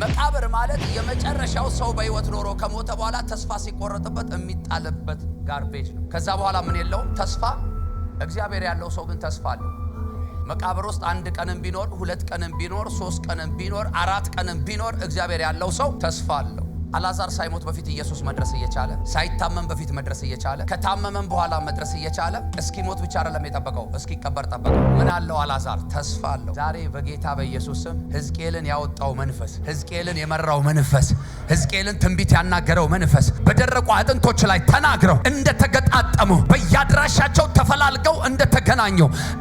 መቃብር ማለት የመጨረሻው ሰው በህይወት ኖሮ ከሞተ በኋላ ተስፋ ሲቆረጥበት የሚጣልበት ጋርቤጅ ነው። ከዛ በኋላ ምን የለውም ተስፋ። እግዚአብሔር ያለው ሰው ግን ተስፋ አለው። መቃብር ውስጥ አንድ ቀንም ቢኖር 2 ቀንም ቢኖር 3 ቀንም ቢኖር 4 ቀንም ቢኖር እግዚአብሔር ያለው ሰው ተስፋ አለው። አላዛር ሳይሞት በፊት ኢየሱስ መድረስ እየቻለ፣ ሳይታመም በፊት መድረስ እየቻለ፣ ከታመመም በኋላ መድረስ እየቻለ እስኪሞት ብቻ አይደለም የጠበቀው እስኪቀበር ጠበቀው። ምን አለው አላዛር? ተስፋ አለው። ዛሬ በጌታ በኢየሱስ ስም ሕዝቅኤልን ያወጣው መንፈስ፣ ሕዝቅኤልን የመራው መንፈስ፣ ሕዝቅኤልን ትንቢት ያናገረው መንፈስ በደረቁ አጥንቶች ላይ ተናግረው እንደተገጣጠሙ በያድራሻቸው ተፈላልገው እንደተገናኙ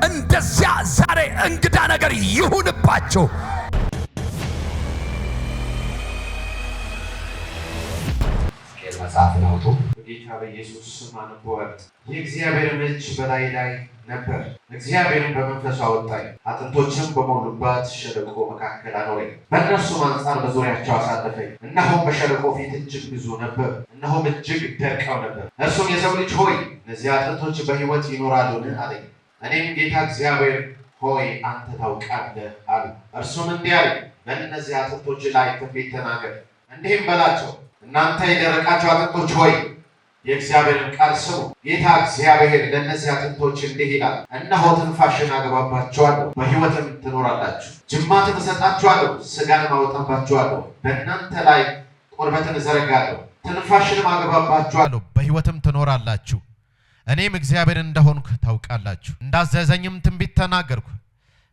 እንደዚያ ዛሬ እንግዳ ነገር ይሁንባቸው። መጽሐፍ ነው። በጌታ በኢየሱስ ስም አንቦት። የእግዚአብሔር እጅ በላይ ነበር። እግዚአብሔርን በመንፈሱ አወጣኝ፣ አጥንቶችም በሞሉባት ሸለቆ መካከል አኖረኝ። በእነርሱም አንጻር በዙሪያቸው አሳለፈኝ። እነሆም በሸለቆ ፊት እጅግ ብዙ ነበር፣ እነሆም እጅግ ደርቀው ነበር። እርሱም የሰው ልጅ ሆይ እነዚህ አጥንቶች በሕይወት ይኖራሉን አለኝ። እኔም ጌታ እግዚአብሔር ሆይ አንተ ታውቃለህ አሉ። እርሱም እንዲህ አለኝ፣ በእነዚህ አጥንቶች ላይ ትንቢት ተናገር፣ እንዲህም በላቸው እናንተ የደረቃችሁ አጥንቶች ሆይ የእግዚአብሔርን ቃል ስሙ። ጌታ እግዚአብሔር ለእነዚህ አጥንቶች እንዲህ ይላል፣ እነሆ ትንፋሽን አገባባችኋለሁ፣ በሕይወትም ትኖራላችሁ። ጅማትን እሰጣችኋለሁ፣ ሥጋንም አወጣባችኋለሁ፣ በእናንተ ላይ ቁርበትን እዘረጋለሁ፣ ትንፋሽንም አገባባችኋለሁ፣ በሕይወትም ትኖራላችሁ። እኔም እግዚአብሔር እንደሆንኩ ታውቃላችሁ። እንዳዘዘኝም ትንቢት ተናገርኩ።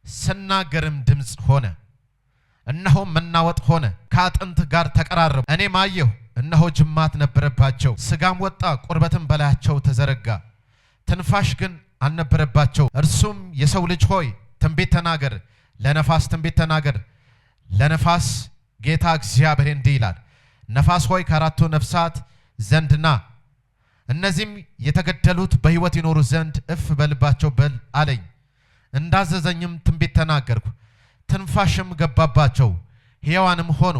ስናገርም ድምፅ ሆነ፣ እነሆም መናወጥ ሆነ፣ ከአጥንት ጋር ተቀራረቡ። እኔም አየሁ፣ እነሆ ጅማት ነበረባቸው፣ ሥጋም ወጣ፣ ቁርበትም በላያቸው ተዘረጋ፣ ትንፋሽ ግን አልነበረባቸው። እርሱም የሰው ልጅ ሆይ ትንቢት ተናገር፣ ለነፋስ ትንቢት ተናገር። ለነፋስ ጌታ እግዚአብሔር እንዲህ ይላል፣ ነፋስ ሆይ ከአራቱ ነፍሳት ዘንድ ና፣ እነዚህም የተገደሉት በሕይወት ይኖሩ ዘንድ እፍ በልባቸው በል አለኝ። እንዳዘዘኝም ትንቢት ተናገርኩ፣ ትንፋሽም ገባባቸው፣ ሕያዋንም ሆኑ፣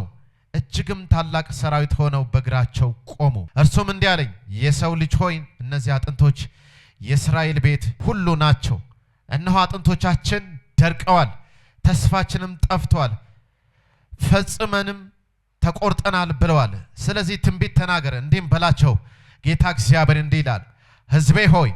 እጅግም ታላቅ ሰራዊት ሆነው በእግራቸው ቆሙ። እርሱም እንዲህ አለኝ፣ የሰው ልጅ ሆይ እነዚህ አጥንቶች የእስራኤል ቤት ሁሉ ናቸው። እነሆ አጥንቶቻችን ደርቀዋል፣ ተስፋችንም ጠፍቷል፣ ፈጽመንም ተቆርጠናል ብለዋል። ስለዚህ ትንቢት ተናገር፣ እንዲህም በላቸው፣ ጌታ እግዚአብሔር እንዲህ ይላል፣ ሕዝቤ ሆይ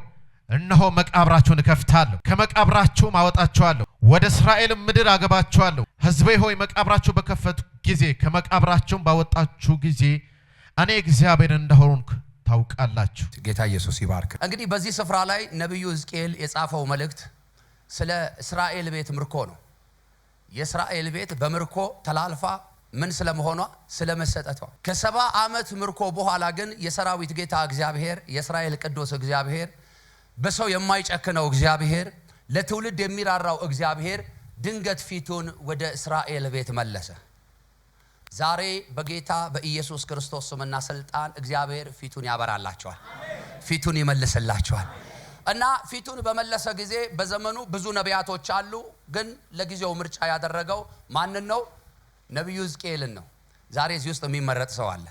እነሆ መቃብራችሁን እከፍታለሁ፣ ከመቃብራችሁም አወጣችኋለሁ፣ ወደ እስራኤልም ምድር አገባችኋለሁ። ሕዝቤ ሆይ መቃብራችሁ በከፈቱ ጊዜ ከመቃብራችሁም ባወጣችሁ ጊዜ እኔ እግዚአብሔር እንደሆንኩ ታውቃላችሁ። ጌታ ኢየሱስ ይባርክ። እንግዲህ በዚህ ስፍራ ላይ ነቢዩ ሕዝቅኤል የጻፈው መልእክት ስለ እስራኤል ቤት ምርኮ ነው። የእስራኤል ቤት በምርኮ ተላልፋ ምን ስለመሆኗ ስለመሰጠቷ። ከ70 ዓመት ምርኮ በኋላ ግን የሰራዊት ጌታ እግዚአብሔር፣ የእስራኤል ቅዱስ እግዚአብሔር፣ በሰው የማይጨክነው እግዚአብሔር፣ ለትውልድ የሚራራው እግዚአብሔር ድንገት ፊቱን ወደ እስራኤል ቤት መለሰ። ዛሬ በጌታ በኢየሱስ ክርስቶስ ስምና ስልጣን እግዚአብሔር ፊቱን ያበራላቸዋል፣ ፊቱን ይመልስላቸዋል። እና ፊቱን በመለሰ ጊዜ በዘመኑ ብዙ ነቢያቶች አሉ፣ ግን ለጊዜው ምርጫ ያደረገው ማንን ነው? ነቢዩ ሕዝቅኤልን ነው። ዛሬ እዚህ ውስጥ የሚመረጥ ሰው አለ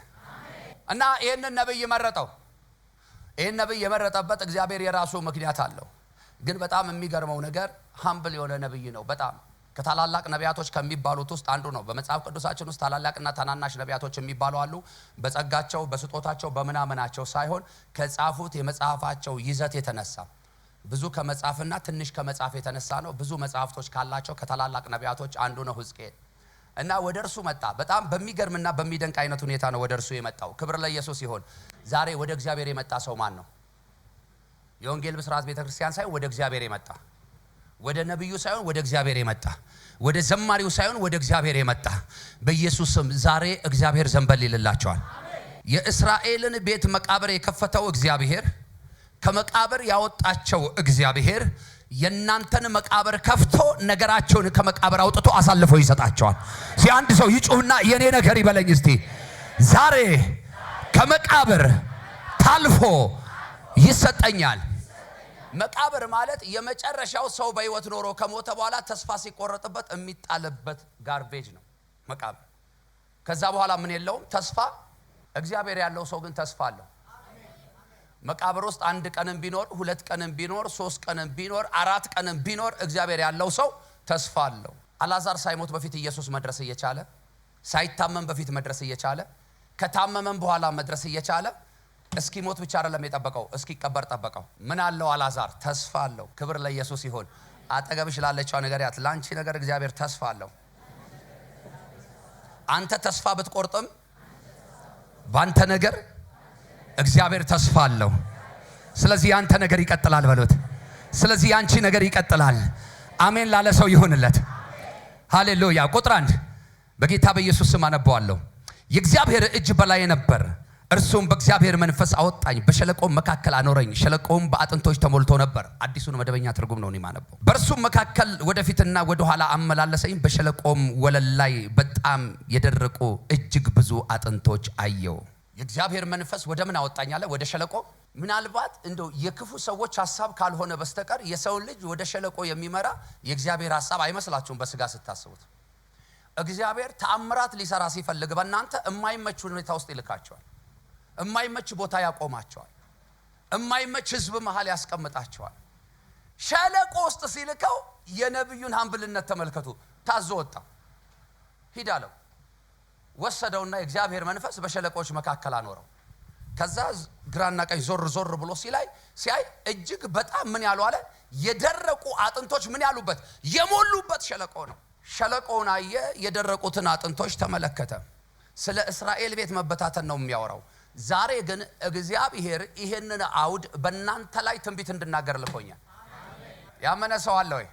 እና ይህንን ነቢይ መረጠው። ይህን ነቢይ የመረጠበት እግዚአብሔር የራሱ ምክንያት አለው። ግን በጣም የሚገርመው ነገር ሃምብል የሆነ ነቢይ ነው። በጣም ከታላላቅ ነቢያቶች ከሚባሉት ውስጥ አንዱ ነው። በመጽሐፍ ቅዱሳችን ውስጥ ታላላቅና ታናናሽ ነቢያቶች የሚባሉ አሉ። በጸጋቸው፣ በስጦታቸው፣ በምናምናቸው ሳይሆን ከጻፉት የመጽሐፋቸው ይዘት የተነሳ ብዙ ከመጽሐፍና ትንሽ ከመጽሐፍ የተነሳ ነው። ብዙ መጽሐፍቶች ካላቸው ከታላላቅ ነቢያቶች አንዱ ነው ሕዝቅኤል እና ወደ እርሱ መጣ። በጣም በሚገርምና በሚደንቅ አይነት ሁኔታ ነው ወደ እርሱ የመጣው። ክብር ለኢየሱስ ይሁን። ዛሬ ወደ እግዚአብሔር የመጣ ሰው ማን ነው? የወንጌል ብስራት ቤተክርስቲያን ሳይሆን ወደ እግዚአብሔር የመጣ፣ ወደ ነብዩ ሳይሆን ወደ እግዚአብሔር የመጣ፣ ወደ ዘማሪው ሳይሆን ወደ እግዚአብሔር የመጣ በኢየሱስ ስም ዛሬ እግዚአብሔር ዘንበል ይልላቸዋል። የእስራኤልን ቤት መቃብር የከፈተው እግዚአብሔር፣ ከመቃብር ያወጣቸው እግዚአብሔር የናንተን መቃብር ከፍቶ ነገራቸውን ከመቃብር አውጥቶ አሳልፎ ይሰጣቸዋል። አንድ ሰው ይጩህና የኔ ነገር ይበለኝ እስቲ። ዛሬ ከመቃብር ታልፎ ይሰጠኛል። መቃብር ማለት የመጨረሻው ሰው በሕይወት ኖሮ ከሞተ በኋላ ተስፋ ሲቆረጥበት የሚጣልበት ጋርቤጅ ነው መቃብር። ከዛ በኋላ ምን የለውም ተስፋ። እግዚአብሔር ያለው ሰው ግን ተስፋ አለው። መቃብር ውስጥ አንድ ቀንም ቢኖር 2 ቀንም ቢኖር 3 ቀንም ቢኖር 4 ቀንም ቢኖር እግዚአብሔር ያለው ሰው ተስፋ አለው። አላዛር ሳይሞት በፊት ኢየሱስ መድረስ እየቻለ፣ ሳይታመም በፊት መድረስ እየቻለ ከታመመም በኋላ መድረስ እየቻለ እስኪሞት ብቻ አይደለም የጠበቀው፣ እስኪቀበር ጠበቀው። ምን አለው አልዓዛር? ተስፋ አለው። ክብር ለኢየሱስ ይሁን። አጠገብሽ ላለችው ነገር ያት ላንቺ ነገር እግዚአብሔር ተስፋ አለው። አንተ ተስፋ ብትቆርጥም ባንተ ነገር እግዚአብሔር ተስፋ አለው። ስለዚህ ያንተ ነገር ይቀጥላል በሉት። ስለዚህ ያንቺ ነገር ይቀጥላል። አሜን ላለ ሰው ይሁንለት። ሃሌሉያ። ቁጥር 1 በጌታ በኢየሱስ ስም አነባዋለሁ። የእግዚአብሔር እጅ በላይ ነበር፣ እርሱም በእግዚአብሔር መንፈስ አወጣኝ፣ በሸለቆም መካከል አኖረኝ። ሸለቆም በአጥንቶች ተሞልቶ ነበር። አዲሱን መደበኛ ትርጉም ነው የማነበው። በእርሱም መካከል ወደፊትና ወደኋላ አመላለሰኝ። በሸለቆም ወለል ላይ በጣም የደረቁ እጅግ ብዙ አጥንቶች አየው። የእግዚአብሔር መንፈስ ወደ ምን አወጣኝ አለ? ወደ ሸለቆ። ምናልባት እንደው የክፉ ሰዎች ሐሳብ ካልሆነ በስተቀር የሰው ልጅ ወደ ሸለቆ የሚመራ የእግዚአብሔር ሐሳብ አይመስላችሁም? በስጋ ስታስቡት እግዚአብሔር ተአምራት ሊሰራ ሲፈልግ በእናንተ የማይመች ሁኔታ ውስጥ ይልካቸዋል። የማይመች ቦታ ያቆማቸዋል። የማይመች ህዝብ መሃል ያስቀምጣቸዋል። ሸለቆ ውስጥ ሲልከው የነብዩን ሀምብልነት ተመልከቱ። ታዞ ወጣ። ሂድ አለው። ወሰደውና የእግዚአብሔር መንፈስ በሸለቆች መካከል አኖረው። ከዛ ግራና ቀኝ ዞር ብሎ ሲያይ እጅግ በጣም ምን ያሉ አለ? የደረቁ አጥንቶች ምን ያሉበት የሞሉበት ሸለቆ ነው። ሸለቆውን አየ፣ የደረቁትን አጥንቶች ተመለከተ። ስለ እስራኤል ቤት መበታተን ነው የሚያወራው። ዛሬ ግን እግዚአብሔር ይሄንን አውድ በእናንተ ላይ ትንቢት እንድናገር ልኮኛል። ያመነ ሰው አለ ወይ?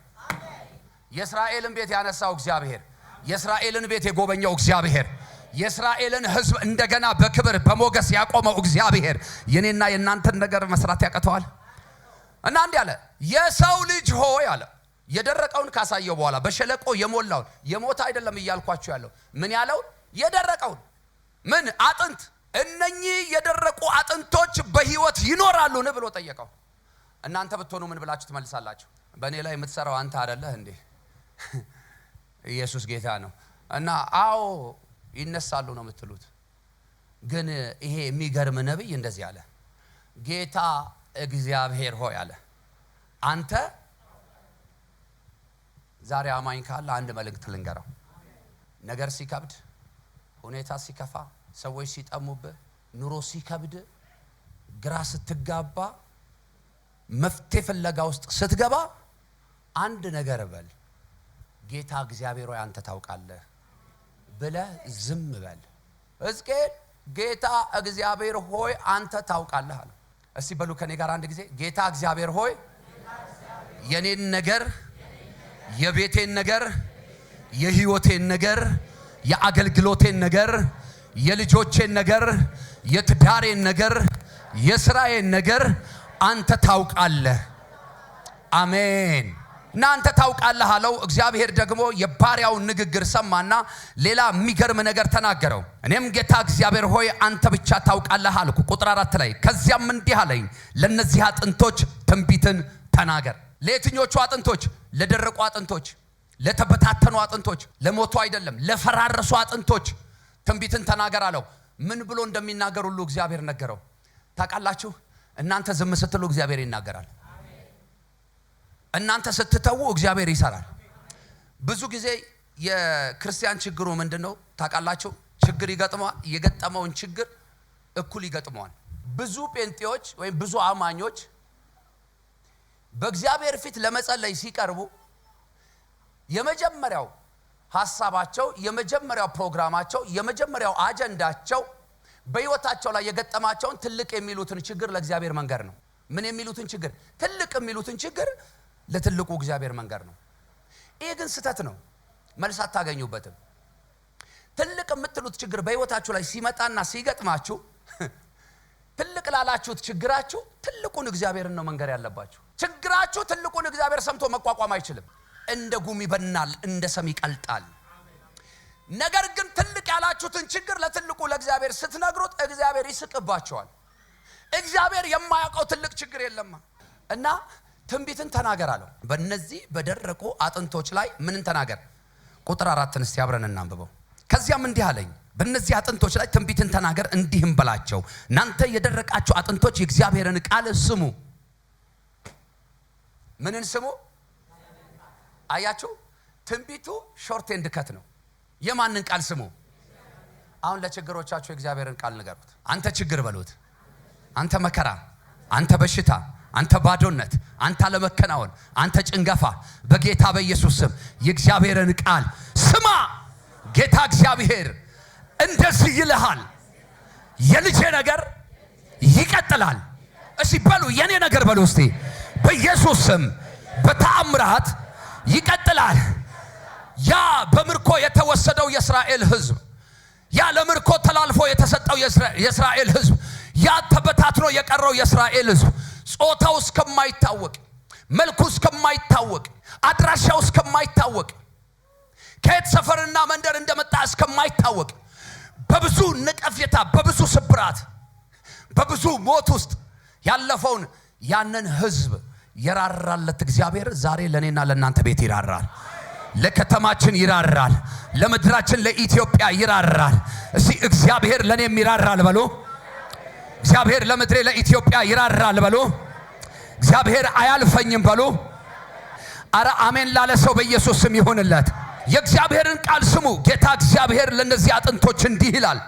የእስራኤልን ቤት ያነሳው እግዚአብሔር፣ የእስራኤልን ቤት የጎበኘው እግዚአብሔር፣ የእስራኤልን ሕዝብ እንደገና በክብር በሞገስ ያቆመው እግዚአብሔር የኔና የእናንተን ነገር መስራት ያቀተዋል። እና እንዲህ አለ፣ የሰው ልጅ ሆይ አለ። የደረቀውን ካሳየው በኋላ በሸለቆ የሞላውን የሞተ አይደለም እያልኳችሁ ያለው ምን ያለውን የደረቀውን ምን አጥንት፣ እነኚህ የደረቁ አጥንቶች በህይወት ይኖራሉን ብሎ ጠየቀው። እናንተ ብትሆኑ ምን ብላችሁ ትመልሳላችሁ? በእኔ ላይ የምትሰራው አንተ አይደለህ እንዴ? ኢየሱስ ጌታ ነው። እና አዎ ይነሳሉ ነው የምትሉት። ግን ይሄ የሚገርም ነብይ እንደዚህ አለ፣ ጌታ እግዚአብሔር ሆይ አለ፣ አንተ ዛሬ አማኝ ካለ አንድ መልእክት ልንገረው። ነገር ሲከብድ፣ ሁኔታ ሲከፋ፣ ሰዎች ሲጠሙብህ፣ ኑሮ ሲከብድ፣ ግራ ስትጋባ፣ መፍትሄ ፍለጋ ውስጥ ስትገባ አንድ ነገር በል፣ ጌታ እግዚአብሔር ሆይ አንተ ታውቃለህ ብለህ ዝም በል። ሕዝቅኤል ጌታ እግዚአብሔር ሆይ አንተ ታውቃለህ አለ። እስቲ በሉ ከኔ ጋር አንድ ጊዜ፣ ጌታ እግዚአብሔር ሆይ የኔን ነገር፣ የቤቴን ነገር፣ የህይወቴን ነገር፣ የአገልግሎቴን ነገር፣ የልጆቼን ነገር፣ የትዳሬን ነገር፣ የስራዬን ነገር አንተ ታውቃለህ። አሜን። እና አንተ ታውቃለህ አለው። እግዚአብሔር ደግሞ የባሪያውን ንግግር ሰማና ሌላ የሚገርም ነገር ተናገረው። እኔም ጌታ እግዚአብሔር ሆይ አንተ ብቻ ታውቃለህ አልኩ። ቁጥር 4 ላይ ከዚያም እንዲህ አለኝ፣ ለነዚህ አጥንቶች ትንቢትን ተናገር። ለየትኞቹ አጥንቶች? ለደረቁ አጥንቶች፣ ለተበታተኑ አጥንቶች፣ ለሞቱ አይደለም ለፈራረሱ አጥንቶች ትንቢትን ተናገር አለው። ምን ብሎ እንደሚናገር ሁሉ እግዚአብሔር ነገረው። ታውቃላችሁ፣ እናንተ ዝም ስትሉ እግዚአብሔር ይናገራል። እናንተ ስትተዉ እግዚአብሔር ይሰራል። ብዙ ጊዜ የክርስቲያን ችግሩ ምንድነው ታውቃላችሁ? ችግር ይገጥመዋል። የገጠመውን ችግር እኩል ይገጥመዋል። ብዙ ጴንጤዎች ወይም ብዙ አማኞች በእግዚአብሔር ፊት ለመጸለይ ሲቀርቡ የመጀመሪያው ሐሳባቸው፣ የመጀመሪያው ፕሮግራማቸው፣ የመጀመሪያው አጀንዳቸው በህይወታቸው ላይ የገጠማቸውን ትልቅ የሚሉትን ችግር ለእግዚአብሔር መንገር ነው። ምን የሚሉትን ችግር? ትልቅ የሚሉትን ችግር ለትልቁ እግዚአብሔር መንገር ነው። ይሄ ግን ስህተት ነው። መልስ አታገኙበትም። ትልቅ የምትሉት ችግር በህይወታችሁ ላይ ሲመጣና ሲገጥማችሁ ትልቅ ላላችሁት ችግራችሁ ትልቁን እግዚአብሔርን ነው መንገር ያለባችሁ። ችግራችሁ ትልቁን እግዚአብሔር ሰምቶ መቋቋም አይችልም። እንደ ጉም ይበናል፣ እንደ ሰም ይቀልጣል። ነገር ግን ትልቅ ያላችሁትን ችግር ለትልቁ ለእግዚአብሔር ስትነግሩት እግዚአብሔር ይስቅባቸዋል። እግዚአብሔር የማያውቀው ትልቅ ችግር የለም። እና ትንቢትን ተናገር አለው። በእነዚህ በደረቁ አጥንቶች ላይ ምንን ተናገር? ቁጥር 4 እስቲ አብረን እናንብበው። ከዚያም እንዲህ አለኝ፣ በእነዚህ አጥንቶች ላይ ትንቢትን ተናገር፣ እንዲህም በላቸው፣ እናንተ የደረቃችሁ አጥንቶች የእግዚአብሔርን ቃል ስሙ። ምንን ስሙ? አያችሁ፣ ትንቢቱ ሾርት ኤንድ ከት ነው። የማንን ቃል ስሙ? አሁን ለችግሮቻችሁ የእግዚአብሔርን ቃል ንገሩት። አንተ ችግር በሉት፣ አንተ መከራ፣ አንተ በሽታ፣ አንተ ባዶነት፣ አንተ አለመከናወን፣ አንተ ጭንገፋ በጌታ በኢየሱስ ስም የእግዚአብሔርን ቃል ስማ። ጌታ እግዚአብሔር እንደዚህ ይልሃል፣ የልጄ ነገር ይቀጥላል። እሺ በሉ የኔ ነገር በሉ እስቲ በኢየሱስ ስም በተአምራት ይቀጥላል። ያ በምርኮ የተወሰደው የእስራኤል ሕዝብ፣ ያ ለምርኮ ተላልፎ የተሰጠው የእስራኤል ሕዝብ፣ ያ ተበታትኖ የቀረው የእስራኤል ሕዝብ ጾታው እስከማይታወቅ፣ መልኩ እስከማይታወቅ፣ አድራሻው እስከማይታወቅ፣ ከየት ሰፈርና መንደር እንደመጣ እስከማይታወቅ በብዙ ንቀፌታ፣ በብዙ ስብራት፣ በብዙ ሞት ውስጥ ያለፈውን ያንን ሕዝብ የራራለት እግዚአብሔር ዛሬ ለኔና ለናንተ ቤት ይራራል። ለከተማችን ይራራል። ለምድራችን ለኢትዮጵያ ይራራል። እስቲ እግዚአብሔር ለኔም ይራራል በሉ። እግዚአብሔር ለምድሬ ለኢትዮጵያ ይራራል በሉ። እግዚአብሔር አያልፈኝም በሉ። አረ አሜን ላለ ሰው በኢየሱስ ስም ይሁንለት። የእግዚአብሔርን ቃል ስሙ። ጌታ እግዚአብሔር ለነዚህ አጥንቶች እንዲህ ይላል፣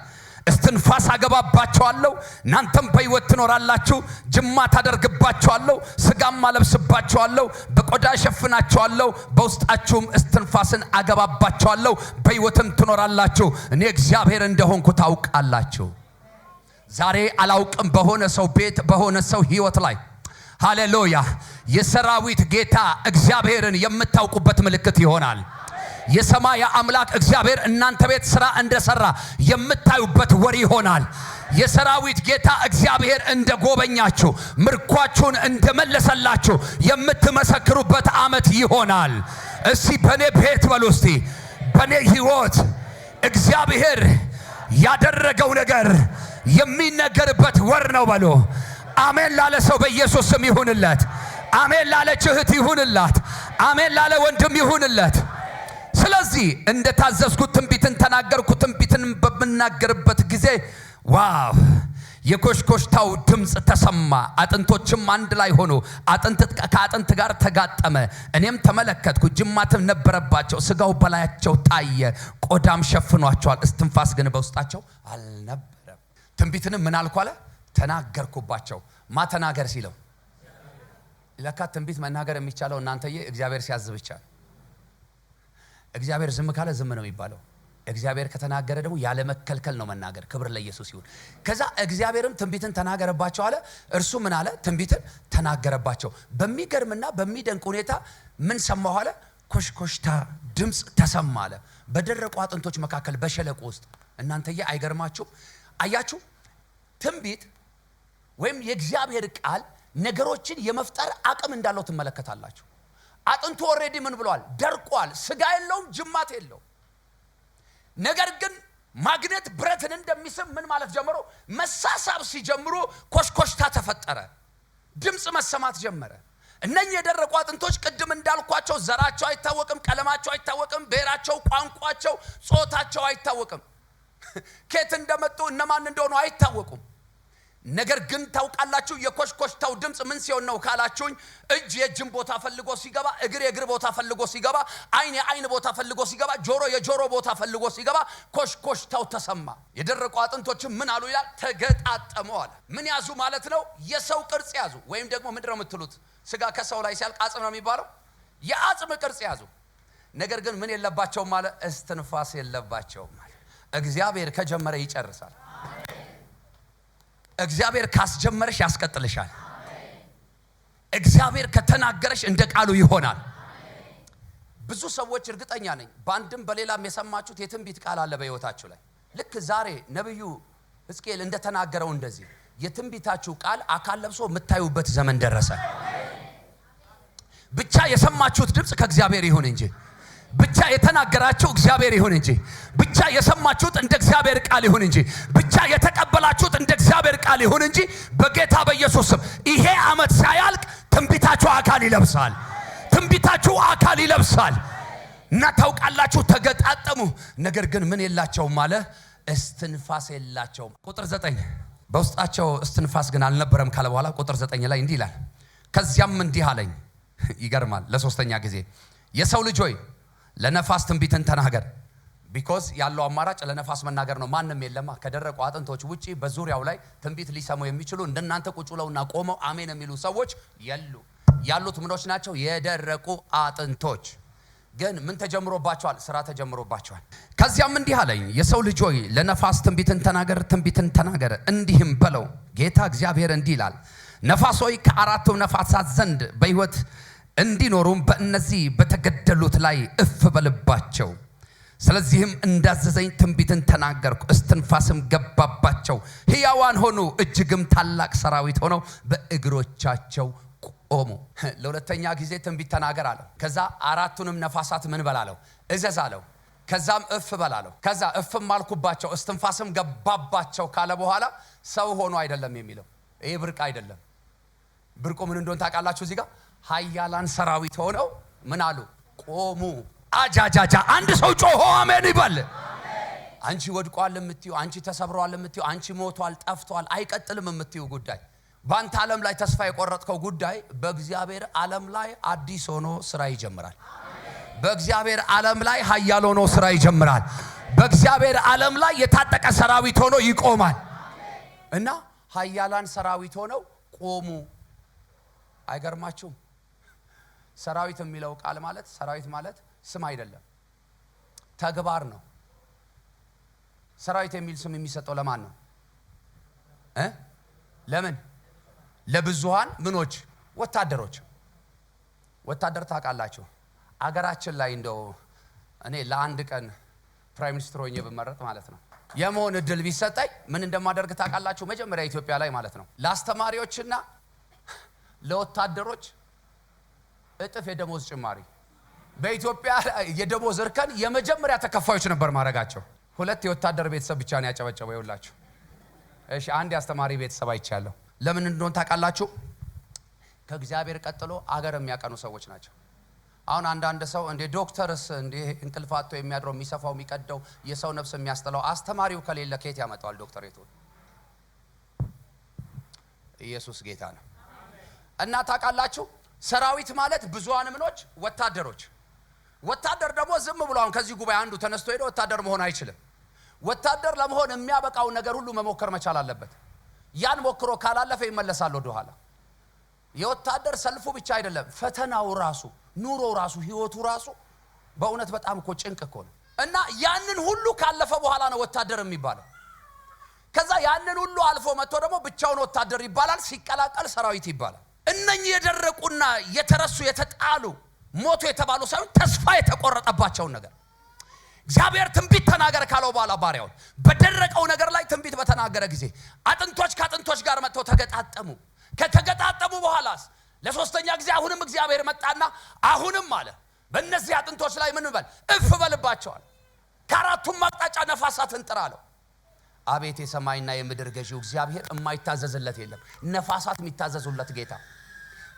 እስትንፋስ አገባባቸዋለሁ፣ እናንተም በሕይወት ትኖራላችሁ። ጅማት አደርግባቸዋለሁ፣ ሥጋም አለብስባቸዋለሁ፣ በቆዳ ሸፍናቸዋለሁ፣ በውስጣችሁም እስትንፋስን አገባባቸዋለሁ፣ በሕይወትም ትኖራላችሁ። እኔ እግዚአብሔር እንደሆንኩ ታውቃላችሁ። ዛሬ አላውቅም በሆነ ሰው ቤት፣ በሆነ ሰው ሕይወት ላይ ሃሌሉያ የሰራዊት ጌታ እግዚአብሔርን የምታውቁበት ምልክት ይሆናል። የሰማይ አምላክ እግዚአብሔር እናንተ ቤት ሥራ እንደሰራ የምታዩበት ወር ይሆናል። የሰራዊት ጌታ እግዚአብሔር እንደጎበኛችሁ፣ ምርኳችሁን እንደመለሰላችሁ የምትመሰክሩበት ዓመት ይሆናል። እስቲ በኔ ቤት በሉ፣ እስቲ በኔ ሕይወት እግዚአብሔር ያደረገው ነገር የሚነገርበት ወር ነው በሉ። አሜን ላለ ሰው በኢየሱስ ስም ይሁንለት። አሜን ላለች እህት ይሁንላት። አሜን ላለ ወንድም ይሁንለት። ስለዚህ እንደታዘዝኩት ትንቢትን ተናገርኩ። ትንቢትን በምናገርበት ጊዜ ዋው የኮሽኮሽታው ድምፅ ተሰማ። አጥንቶችም አንድ ላይ ሆኖ አጥንት ከአጥንት ጋር ተጋጠመ። እኔም ተመለከትኩ፣ ጅማትም ነበረባቸው፣ ሥጋው በላያቸው ታየ፣ ቆዳም ሸፍኗቸዋል፣ እስትንፋስ ግን በውስጣቸው አልነበረም። ትንቢትንም ምን አልኩ አለ? ተናገርኩባቸው። ማ ተናገር ሲለው ለካ ትንቢት መናገር የሚቻለው እናንተዬ እግዚአብሔር ሲያዝ ብቻ። እግዚአብሔር ዝም ካለ ዝም ነው የሚባለው። እግዚአብሔር ከተናገረ ደግሞ ያለ መከልከል ነው መናገር። ክብር ለኢየሱስ ይሁን። ከዛ እግዚአብሔርም ትንቢትን ተናገረባቸው አለ። እርሱ ምን አለ? ትንቢትን ተናገረባቸው። በሚገርምና በሚደንቅ ሁኔታ ምን ሰማሁ አለ? ኮሽኮሽታ ድምፅ ተሰማ አለ በደረቁ አጥንቶች መካከል በሸለቆ ውስጥ። እናንተዬ አይገርማችሁ? አያችሁ ትንቢት ወይም የእግዚአብሔር ቃል ነገሮችን የመፍጠር አቅም እንዳለው ትመለከታላችሁ። አጥንቱ ኦሬዲ ምን ብሏል? ደርቋል። ሥጋ የለውም፣ ጅማት የለውም። ነገር ግን ማግኔት ብረትን እንደሚስብ ምን ማለት ጀምሮ መሳሳብ ሲጀምሩ ኮሽኮሽታ ተፈጠረ። ድምፅ መሰማት ጀመረ። እነኚህ የደረቁ አጥንቶች ቅድም እንዳልኳቸው ዘራቸው አይታወቅም፣ ቀለማቸው አይታወቅም፣ ብሔራቸው፣ ቋንቋቸው፣ ጾታቸው አይታወቅም፣ ከየት እንደመጡ እነማን እንደሆኑ አይታወቁም። ነገር ግን ታውቃላችሁ የኮሽኮሽታው ድምፅ ምን ሲሆን ነው ካላችሁኝ፣ እጅ የእጅን ቦታ ፈልጎ ሲገባ፣ እግር የእግር ቦታ ፈልጎ ሲገባ፣ አይን የአይን ቦታ ፈልጎ ሲገባ፣ ጆሮ የጆሮ ቦታ ፈልጎ ሲገባ ኮሽኮሽታው ተሰማ። የደረቁ አጥንቶችም ምን አሉ ይላል? ተገጣጠሙ አለ። ምን ያዙ ማለት ነው? የሰው ቅርጽ ያዙ። ወይም ደግሞ ምንድነው የምትሉት? ሥጋ ከሰው ላይ ሲያልቅ አጽም ነው የሚባለው። የአጽም ቅርጽ ያዙ። ነገር ግን ምን የለባቸውም ማለት? እስትንፋስ የለባቸውም ማለት። እግዚአብሔር ከጀመረ ይጨርሳል። እግዚአብሔር ካስጀመረሽ ያስቀጥልሻል። እግዚአብሔር ከተናገረሽ እንደ ቃሉ ይሆናል። ብዙ ሰዎች እርግጠኛ ነኝ በአንድም በሌላም የሰማችሁት የትንቢት ቃል አለ በሕይወታችሁ ላይ። ልክ ዛሬ ነብዩ ሕዝቅኤል እንደተናገረው እንደዚህ የትንቢታችሁ ቃል አካል ለብሶ የምታዩበት ዘመን ደረሰ። ብቻ የሰማችሁት ድምፅ ከእግዚአብሔር ይሁን እንጂ፣ ብቻ የተናገራችሁ እግዚአብሔር ይሁን እንጂ፣ ብቻ የሰማችሁት እንደ እግዚአብሔር ቃል ይሁን እንጂ፣ ብቻ የተቀበላችሁት እንደ እግዚአብሔር ቃል ይሁን እንጂ፣ በጌታ በኢየሱስ ስም ይሄ ዓመት ሳያልቅ ትንቢታችሁ አካል ይለብሳል። ትንቢታችሁ አካል ይለብሳል። እና ታውቃላችሁ ተገጣጠሙ። ነገር ግን ምን የላቸውም አለ? እስትንፋስ የላቸውም። ቁጥር 9 በውስጣቸው እስትንፋስ ግን አልነበረም ካለ በኋላ ቁጥር 9 ላይ እንዲህ ይላል፣ ከዚያም እንዲህ አለኝ። ይገርማል። ለሶስተኛ ጊዜ የሰው ልጅ ሆይ ለነፋስ ትንቢትን ተናገር፣ ቢኮዝ ያለው አማራጭ ለነፋስ መናገር ነው። ማንም የለማ ከደረቁ አጥንቶች ውጪ በዙሪያው ላይ ትንቢት ሊሰሙ የሚችሉ እንደናንተ ቁጭ ብለውና ቆመው አሜን የሚሉ ሰዎች የሉ። ያሉት ምኖች ናቸው? የደረቁ አጥንቶች። ግን ምን ተጀምሮባቸዋል? ስራ ተጀምሮባቸዋል። ከዚያም እንዲህ አለኝ፣ የሰው ልጅ ሆይ ለነፋስ ትንቢትን ተናገር፣ እንዲህም በለው ጌታ እግዚአብሔር እንዲህ ይላል፣ ነፋስ ሆይ ከአራቱ ነፋሳት ዘንድ በሕይወት እንዲኖሩም በእነዚህ በተገደሉት ላይ እፍ በልባቸው። ስለዚህም እንዳዘዘኝ ትንቢትን ተናገርኩ፣ እስትንፋስም ገባባቸው፣ ሕያዋን ሆኑ፣ እጅግም ታላቅ ሰራዊት ሆነው በእግሮቻቸው ቆሙ። ለሁለተኛ ጊዜ ትንቢት ተናገር አለው። ከዛ አራቱንም ነፋሳት ምን በላለው? እዘዝ አለው። ከዛም እፍ በላለው። ከዛ እፍም አልኩባቸው፣ እስትንፋስም ገባባቸው ካለ በኋላ ሰው ሆኖ አይደለም የሚለው። ይሄ ብርቅ አይደለም። ብርቁ ምን እንደሆነ ታውቃላችሁ? እዚህ ጋር ኃያላን ሰራዊት ሆነው ምን አሉ? ቆሙ። አጃጃጃ አንድ ሰው ጮሆ አሜን ይበል። አንቺ ወድቋል የምትዩ፣ አንቺ ተሰብሯል የምትዩ፣ አንቺ ሞቷል ጠፍቷል አይቀጥልም የምትዩ ጉዳይ፣ በአንተ ዓለም ላይ ተስፋ የቆረጥከው ጉዳይ በእግዚአብሔር ዓለም ላይ አዲስ ሆኖ ስራ ይጀምራል። በእግዚአብሔር ዓለም ላይ ኃያል ሆኖ ስራ ይጀምራል። በእግዚአብሔር ዓለም ላይ የታጠቀ ሰራዊት ሆኖ ይቆማል። እና ኃያላን ሰራዊት ሆነው ቆሙ። አይገርማችሁም? ሰራዊት የሚለው ቃል ማለት ሰራዊት ማለት ስም አይደለም፣ ተግባር ነው። ሰራዊት የሚል ስም የሚሰጠው ለማን ነው? ለምን? ለብዙሃን ምኖች፣ ወታደሮች። ወታደር ታውቃላችሁ? አገራችን ላይ እንደው እኔ ለአንድ ቀን ፕራይም ሚኒስትር ሆኜ ብመረጥ ማለት ነው የመሆን እድል ቢሰጠኝ ምን እንደማደርግ ታውቃላችሁ? መጀመሪያ ኢትዮጵያ ላይ ማለት ነው ለአስተማሪዎችና ለወታደሮች እጥፍ የደሞዝ ጭማሪ። በኢትዮጵያ የደሞዝ እርከን የመጀመሪያ ተከፋዮች ነበር ማድረጋቸው። 2 የወታደር ቤተሰብ ብቻ ነው ያጨበጨበው። ይውላችሁ። እሺ፣ አንድ የአስተማሪ ቤተሰብ አይቻለሁ። ለምን እንደሆነ ታውቃላችሁ? ከእግዚአብሔር ቀጥሎ አገር የሚያቀኑ ሰዎች ናቸው። አሁን አንዳንድ ሰው እንደ ዶክተርስ እንደ እንቅልፋቶ የሚያድረው የሚሰፋው የሚቀደው የሰው ነፍስ የሚያስጠላው አስተማሪው ከሌለ ከየት ያመጣዋል ዶክተሬቱን? ኢየሱስ ጌታ ነው። እና ታውቃላችሁ ሰራዊት ማለት ብዙሃን ምኖች፣ ወታደሮች። ወታደር ደግሞ ዝም ብሎ አሁን ከዚህ ጉባኤ አንዱ ተነስቶ ሄዶ ወታደር መሆን አይችልም። ወታደር ለመሆን የሚያበቃው ነገር ሁሉ መሞከር መቻል አለበት። ያን ሞክሮ ካላለፈ ይመለሳል ወደ ኋላ። የወታደር ሰልፉ ብቻ አይደለም፣ ፈተናው ራሱ፣ ኑሮው ራሱ፣ ህይወቱ ራሱ በእውነት በጣም እኮ ጭንቅ እኮ ነው። እና ያንን ሁሉ ካለፈ በኋላ ነው ወታደር የሚባለው። ከዛ ያንን ሁሉ አልፎ መጥቶ ደግሞ ብቻውን ወታደር ይባላል። ሲቀላቀል ሰራዊት ይባላል። እነኚህ የደረቁና የተረሱ የተጣሉ ሞቱ የተባሉ ሳይሆን ተስፋ የተቆረጠባቸውን ነገር እግዚአብሔር ትንቢት ተናገር ካለው በኋላ ባሪያውን በደረቀው ነገር ላይ ትንቢት በተናገረ ጊዜ አጥንቶች ከአጥንቶች ጋር መጥተው ተገጣጠሙ። ከተገጣጠሙ በኋላስ ለሶስተኛ ጊዜ አሁንም እግዚአብሔር መጣና አሁንም አለ በእነዚህ አጥንቶች ላይ ምን በል? እፍ በልባቸዋል። ከአራቱም አቅጣጫ ነፋሳትን ጥራ አለው። አቤት የሰማይና የምድር ገዢው እግዚአብሔር የማይታዘዝለት የለም። ነፋሳት የሚታዘዙለት ጌታ።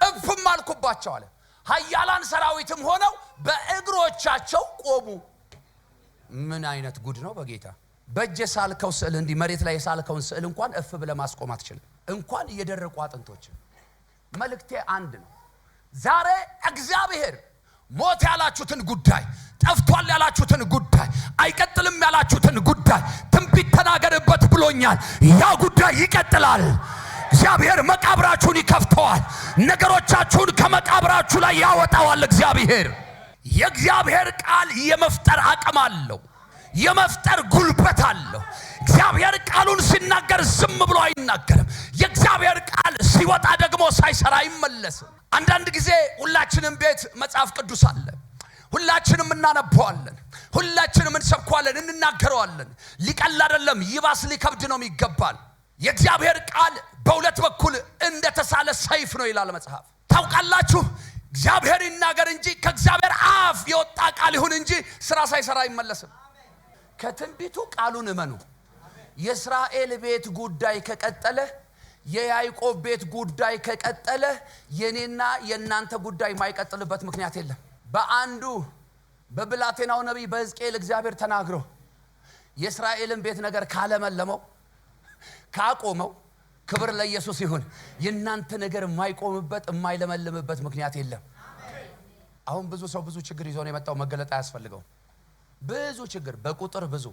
እፍም አልኩባቸው አለ። ኃያላን ሰራዊትም ሆነው በእግሮቻቸው ቆሙ። ምን አይነት ጉድ ነው በጌታ! በእጅ የሳልከው ስዕል እንዲህ መሬት ላይ የሳልከውን ስዕል እንኳን እፍ ብለህ ማስቆም አትችልም። እንኳን የደረቁ አጥንቶች። መልእክቴ አንድ ነው። ዛሬ እግዚአብሔር ሞት ያላችሁትን ጉዳይ፣ ጠፍቷል ያላችሁትን ጉዳይ፣ አይቀጥልም ያላችሁትን ጉዳይ ትንቢት ተናገርበት ብሎኛል። ያ ጉዳይ ይቀጥላል። እግዚአብሔር መቃብራችሁን ይከፍተዋል። ነገሮቻችሁን ከመቃብራችሁ ላይ ያወጣዋል። እግዚአብሔር የእግዚአብሔር ቃል የመፍጠር አቅም አለው። የመፍጠር ጉልበት አለው። እግዚአብሔር ቃሉን ሲናገር ዝም ብሎ አይናገርም። የእግዚአብሔር ቃል ሲወጣ ደግሞ ሳይሰራ አይመለስም። አንዳንድ ጊዜ ሁላችንም ቤት መጽሐፍ ቅዱስ አለ። ሁላችንም እናነበዋለን፣ ሁላችንም እንሰብከዋለን፣ እንናገረዋለን። ሊቀል አይደለም፣ ይባስ ሊከብድ ነው የሚገባል። የእግዚአብሔር ቃል በሁለት በኩል እንደተሳለ ሰይፍ ነው ይላል መጽሐፍ። ታውቃላችሁ እግዚአብሔር ይናገር እንጂ ከእግዚአብሔር አፍ የወጣ ቃል ይሁን እንጂ ስራ ሳይሰራ አይመለስም። ከትንቢቱ ቃሉን እመኑ። የእስራኤል ቤት ጉዳይ ከቀጠለ፣ የያዕቆብ ቤት ጉዳይ ከቀጠለ፣ የኔና የናንተ ጉዳይ የማይቀጥልበት ምክንያት የለም። በአንዱ በብላቴናው ነቢይ በሕዝቅኤል እግዚአብሔር ተናግሮ የእስራኤልን ቤት ነገር ካለመለመው ካቆመው፣ ክብር ለኢየሱስ ይሁን። የናንተ ነገር የማይቆምበት የማይለመልምበት ምክንያት የለም። አሁን ብዙ ሰው ብዙ ችግር ይዞ ነው የመጣው። መገለጥ አያስፈልገው። ብዙ ችግር፣ በቁጥር ብዙ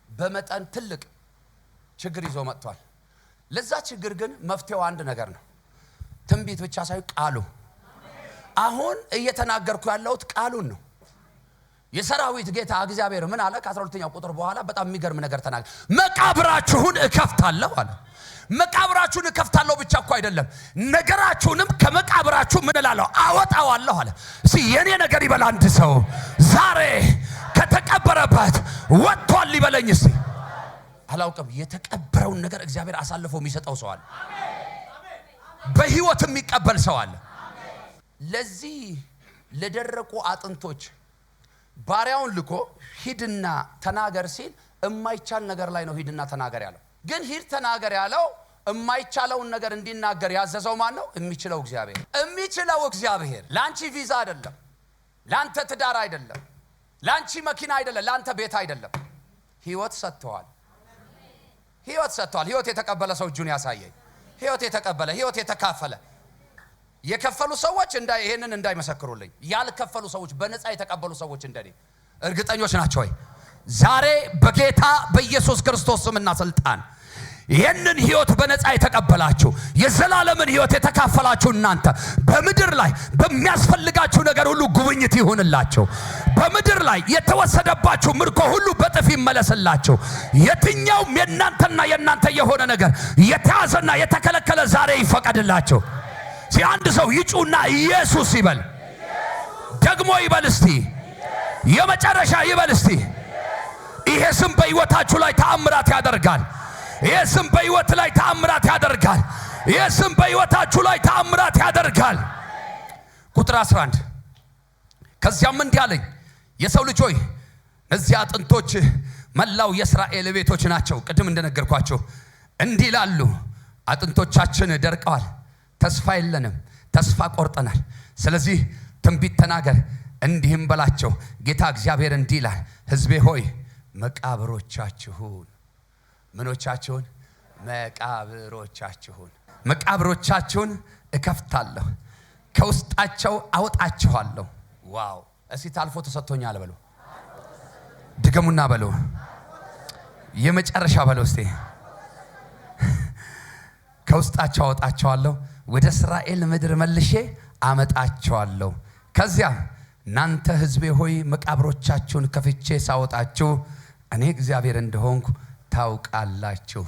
በመጠን ትልቅ ችግር ይዞ መጥቷል። ለዛ ችግር ግን መፍትሄው አንድ ነገር ነው። ትንቢት ብቻ ሳይሆን ቃሉ። አሁን እየተናገርኩ ያለሁት ቃሉን ነው። የሰራዊት ጌታ እግዚአብሔር ምን አለ? ከ12ኛው ቁጥር በኋላ በጣም የሚገርም ነገር ተናገረ። መቃብራችሁን እከፍታለሁ አለ። መቃብራችሁን እከፍታለሁ ብቻ እኮ አይደለም፣ ነገራችሁንም ከመቃብራችሁ ምን እላለሁ? አወጣዋለሁ አለ። እስቲ የኔ ነገር ይበል አንድ ሰው ዛሬ ከተቀበረበት ወጥቷል ይበለኝ እስቲ። አላውቅም፣ የተቀበረውን ነገር እግዚአብሔር አሳልፎ የሚሰጠው ሰው አለ። በህይወት የሚቀበል ሰው አለ። ለዚህ ለደረቁ አጥንቶች ባሪያውን ልኮ ሂድና ተናገር ሲል የማይቻል ነገር ላይ ነው ሂድና ተናገር ያለው። ግን ሂድ ተናገር ያለው የማይቻለውን ነገር እንዲናገር ያዘዘው ማን ነው? የሚችለው እግዚአብሔር። የሚችለው እግዚአብሔር ላንቺ ቪዛ አይደለም፣ ላንተ ትዳር አይደለም፣ ላንቺ መኪና አይደለም፣ ላንተ ቤት አይደለም። ህይወት ሰጥቷል። ህይወት ሰጥቷል። ህይወት የተቀበለ ሰው እጁን ያሳየኝ። ህይወት የተቀበለ፣ ህይወት የተካፈለ። የከፈሉ ሰዎች ይሄንን እንዳይመሰክሩልኝ፣ ያልከፈሉ ሰዎች፣ በነፃ የተቀበሉ ሰዎች እንደኔ እርግጠኞች ናቸው ወይ? ዛሬ በጌታ በኢየሱስ ክርስቶስ ስምና ስልጣን ይህንን ህይወት በነፃ የተቀበላችሁ የዘላለምን ህይወት የተካፈላችሁ እናንተ በምድር ላይ በሚያስፈልጋችሁ ነገር ሁሉ ጉብኝት ይሁንላችሁ። በምድር ላይ የተወሰደባችሁ ምርኮ ሁሉ በጥፍ ይመለስላችሁ። የትኛውም የእናንተና የእናንተ የሆነ ነገር የተያዘና የተከለከለ ዛሬ ይፈቀድላችሁ። አንድ ሰው ይጩና ኢየሱስ ይበል። ደግሞ ይበል እስቲ፣ የመጨረሻ ይበል እስቲ። ይሄ ስም በህይወታችሁ ላይ ተአምራት ያደርጋል። ይሄ ስም በህይወት ላይ ተአምራት ያደርጋል። ይሄ ስም በህይወታችሁ ላይ ተአምራት ያደርጋል። ቁጥር 11 ከዚያም እንዲህ አለኝ፣ የሰው ልጅ ሆይ እነዚህ አጥንቶች መላው የእስራኤል ቤቶች ናቸው። ቅድም እንደነገርኳቸው እንዲህ ይላሉ፣ አጥንቶቻችን ደርቀዋል፣ ተስፋ የለንም፣ ተስፋ ቆርጠናል። ስለዚህ ትንቢት ተናገር፣ እንዲህም በላቸው፣ ጌታ እግዚአብሔር እንዲህ ይላል፣ ሕዝቤ ሆይ መቃብሮቻችሁን ምኖቻችሁን መቃብሮቻችሁን እከፍታለሁ፣ ከውስጣቸው አወጣችኋለሁ። ዋው! እስቲ ታልፎ ተሰጥቶኛል በሉ። ድገሙና በሉ። የመጨረሻ በሉ እስቲ። ከውስጣቸው አወጣችኋለሁ፣ ወደ እስራኤል ምድር መልሼ አመጣችኋለሁ። ከዚያ እናንተ ሕዝቤ ሆይ መቃብሮቻችሁን ከፍቼ ሳወጣችሁ እኔ እግዚአብሔር እንደሆንኩ ታውቃላችሁ።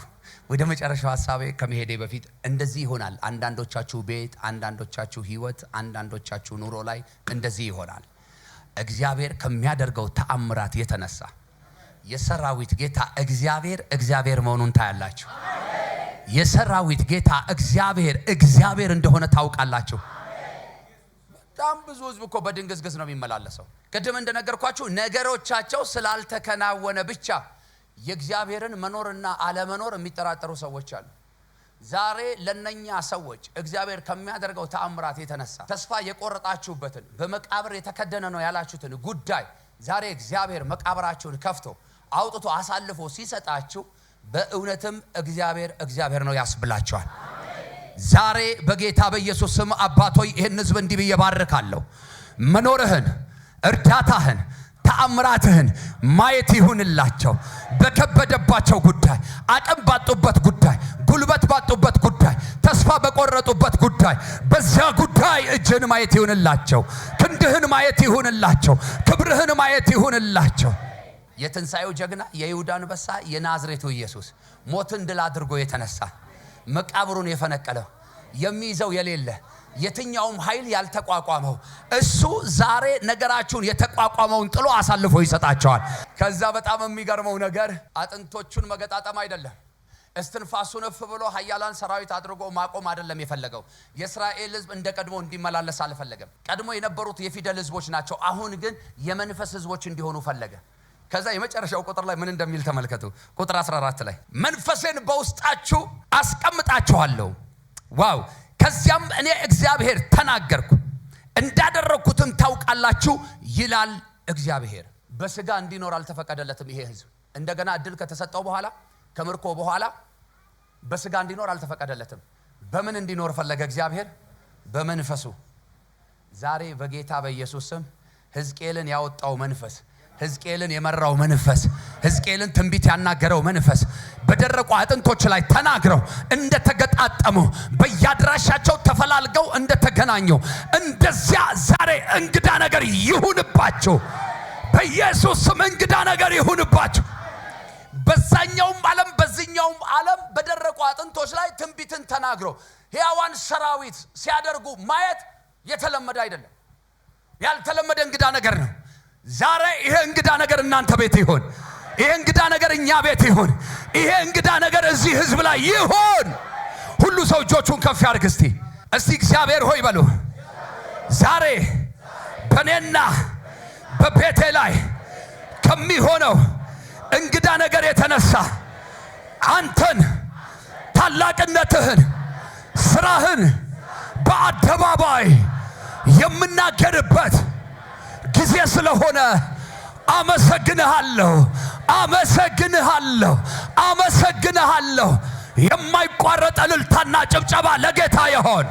ወደ መጨረሻው ሐሳቤ ከመሄዴ በፊት እንደዚህ ይሆናል። አንዳንዶቻችሁ ቤት፣ አንዳንዶቻችሁ ህይወት፣ አንዳንዶቻችሁ ኑሮ ላይ እንደዚህ ይሆናል። እግዚአብሔር ከሚያደርገው ተአምራት የተነሳ የሰራዊት ጌታ እግዚአብሔር መሆኑን ታያላችሁ። የሰራዊት ጌታ እግዚአብሔር እንደሆነ ታውቃላችሁ። በጣም ብዙ ህዝብ እኮ በድንግዝግዝ ነው የሚመላለሰው። ቅድም እንደነገርኳችሁ ነገሮቻቸው ስላልተከናወነ ብቻ የእግዚአብሔርን መኖርና አለመኖር የሚጠራጠሩ ሰዎች አሉ። ዛሬ ለነኛ ሰዎች እግዚአብሔር ከሚያደርገው ተአምራት የተነሳ ተስፋ የቆረጣችሁበትን በመቃብር የተከደነ ነው ያላችሁትን ጉዳይ ዛሬ እግዚአብሔር መቃብራችሁን ከፍቶ አውጥቶ አሳልፎ ሲሰጣችሁ በእውነትም እግዚአብሔር ነው ያስብላችኋል። ዛሬ በጌታ በኢየሱስ ስም አባቶይ ይህን ህዝብ እንዲህ ብዬ ባርካለሁ። መኖርህን፣ እርዳታህን፣ ተአምራትህን ማየት ይሁንላቸው። በከበደባቸው ጉዳይ፣ አቅም ባጡበት ጉዳይ፣ ጉልበት ባጡበት ጉዳይ፣ ተስፋ በቆረጡበት ጉዳይ፣ በዚያ ጉዳይ እጅህን ማየት ይሁንላቸው። ክንድህን ማየት ይሁንላቸው። ክብርህን ማየት ይሁንላቸው። የትንሣኤው ጀግና የይሁዳ አንበሳ የናዝሬቱ ኢየሱስ ሞትን ድል አድርጎ የተነሳ መቃብሩን የፈነቀለው የሚይዘው የሌለ የትኛውም ኃይል ያልተቋቋመው እሱ ዛሬ ነገራችሁን የተቋቋመውን ጥሎ አሳልፎ ይሰጣቸዋል። ከዛ በጣም የሚገርመው ነገር አጥንቶቹን መገጣጠም አይደለም፣ እስትንፋሱን እፍ ብሎ ኃያላን ሰራዊት አድርጎ ማቆም አይደለም የፈለገው። የእስራኤል ህዝብ እንደ ቀድሞ እንዲመላለስ አልፈለገም። ቀድሞ የነበሩት የፊደል ህዝቦች ናቸው። አሁን ግን የመንፈስ ህዝቦች እንዲሆኑ ፈለገ። ከዛ የመጨረሻው ቁጥር ላይ ምን እንደሚል ተመልከቱ። ቁጥር 14 ላይ መንፈሴን በውስጣችሁ አስቀምጣችኋለሁ። ዋው! ከዚያም እኔ እግዚአብሔር ተናገርኩ፣ እንዳደረኩትም ታውቃላችሁ ይላል እግዚአብሔር። በስጋ እንዲኖር አልተፈቀደለትም ይሄ ህዝብ። እንደገና እድል ከተሰጠው በኋላ ከምርኮ በኋላ በስጋ እንዲኖር አልተፈቀደለትም። በምን እንዲኖር ፈለገ እግዚአብሔር? በመንፈሱ። ዛሬ በጌታ በኢየሱስ ስም ሕዝቅኤልን ያወጣው መንፈስ ሕዝቅኤልን የመራው መንፈስ ሕዝቅኤልን ትንቢት ያናገረው መንፈስ በደረቁ አጥንቶች ላይ ተናግረው እንደተገጣጠሙ በያድራሻቸው ተፈላልገው እንደተገናኙ እንደዚያ ዛሬ እንግዳ ነገር ይሁንባችሁ። በኢየሱስ ስም እንግዳ ነገር ይሁንባችሁ። በዛኛውም ዓለም በዚህኛውም ዓለም በደረቁ አጥንቶች ላይ ትንቢትን ተናግረው ሕያዋን ሰራዊት ሲያደርጉ ማየት የተለመደ አይደለም። ያልተለመደ እንግዳ ነገር ነው። ዛሬ ይሄ እንግዳ ነገር እናንተ ቤት ይሁን። ይሄ እንግዳ ነገር እኛ ቤት ይሁን። ይሄ እንግዳ ነገር እዚህ ህዝብ ላይ ይሁን። ሁሉ ሰው እጆቹን ከፍ ያድርግ። እስቲ እግዚአብሔር ሆይ በሉ። ዛሬ በኔና በቤቴ ላይ ከሚሆነው እንግዳ ነገር የተነሳ አንተን ታላቅነትህን ስራህን በአደባባይ የምናገርበት ጊዜ ስለሆነ አመሰግንሃለሁ። የማይቋረጥ እልልታና ጭብጨባ ለጌታ ይሁን።